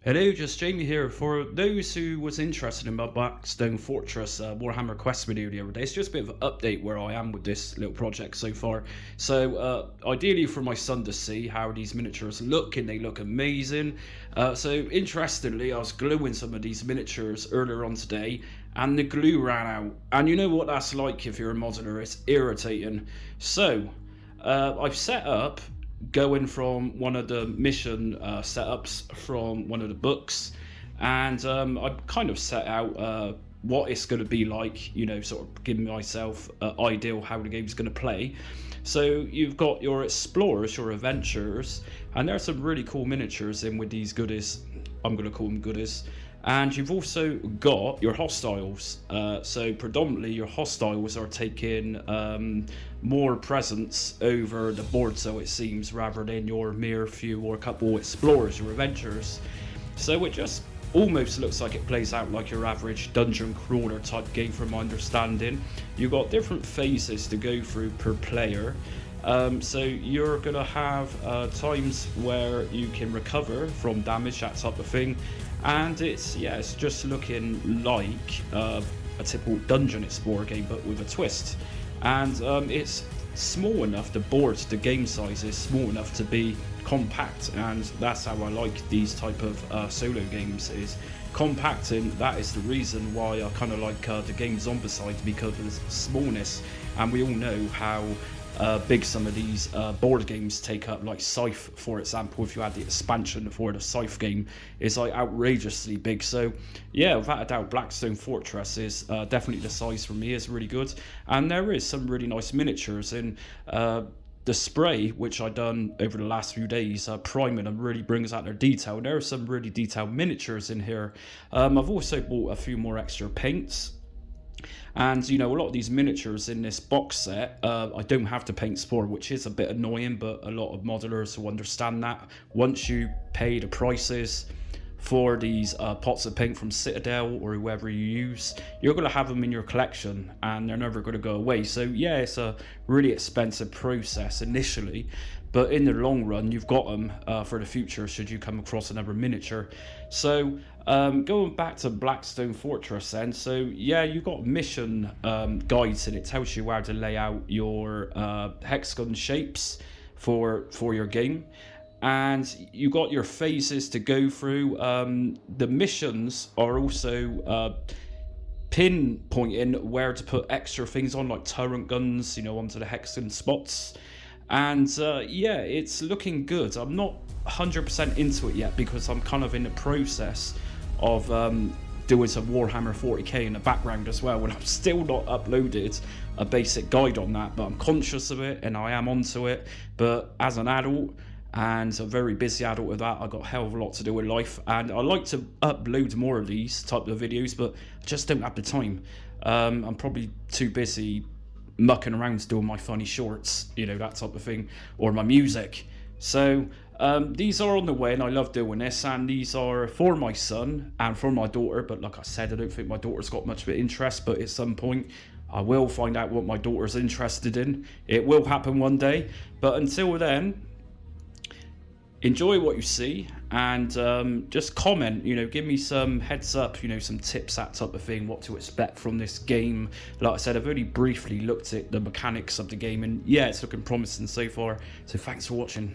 Hello, just Jamie here. For those who was interested in my Blackstone Fortress Warhammer Quest video the other day, it's just a bit of an update where I am with this little project so far. So ideally for my son to see how these miniatures look, and they look amazing. So interestingly, I was gluing some of these miniatures earlier on today, and the glue ran out. And you know what that's like if you're a modeler, it's irritating. So I've set up going from one of the mission setups from one of the books, and I kind of set out what it's going to be like, you know, sort of giving myself an ideal how the game's going to play. So you've got your explorers, your adventurers, and there are some really cool miniatures in with these goodies. I'm going to call them goodies. And you've also got your hostiles. So predominantly your hostiles are taking more presence over the board, so it seems, rather than your mere few or a couple explorers, your adventurers. So it just almost looks like it plays out like your average dungeon crawler type game from my understanding. You've got different phases to go through per player. So you're going to have times where you can recover from damage, that type of thing. And it's just looking like a typical dungeon explorer game, but with a twist. And it's small enough, the game size is small enough to be compact, and that's how I like these type of solo games, is compacting. That is the reason why I kind of like the game Zombicide, because of its smallness. And we all know how big some of these board games take up, like Scythe, for example. If you had the expansion for the Scythe game, it's like outrageously big. So yeah, without a doubt, Blackstone Fortress is definitely the size for me, is really good. And there is some really nice miniatures in the spray, which I done over the last few days, priming them really brings out their detail. There are some really detailed miniatures in here. I've also bought a few more extra paints. And you know, a lot of these miniatures in this box set, I don't have to paint for, which is a bit annoying, but a lot of modelers will understand that. Once you pay the prices for these pots of paint from Citadel or whoever you use, you're going to have them in your collection and they're never going to go away. So yeah, it's a really expensive process initially, but in the long run you've got them for the future should you come across another miniature. So going back to Blackstone Fortress then, so yeah, you've got mission guides, and it tells you how to lay out your hexagon shapes for your game. And you got your phases to go through. The missions are also pinpointing where to put extra things on, like turret guns, you know, onto the hexagon spots. And yeah, it's looking good. I'm not 100% into it yet because I'm kind of in the process of doing some Warhammer 40k in the background as well, and I've still not uploaded a basic guide on that, but I'm conscious of it and I am onto it. But as an adult, and a very busy adult with that, I got a hell of a lot to do in life, and I like to upload more of these type of videos, but I just don't have the time. I'm probably too busy mucking around doing my funny shorts, you know, that type of thing, or my music. So these are on the way, and I love doing this, and these are for my son and for my daughter. But like I said, I don't think my daughter's got much of an interest, but at some point I will find out what my daughter's interested in. It will happen one day, but until then, enjoy what you see, and just comment, you know, give me some heads up, you know, some tips, that type of thing, what to expect from this game. Like I said, I've only briefly looked at the mechanics of the game, and yeah, it's looking promising so far. So thanks for watching.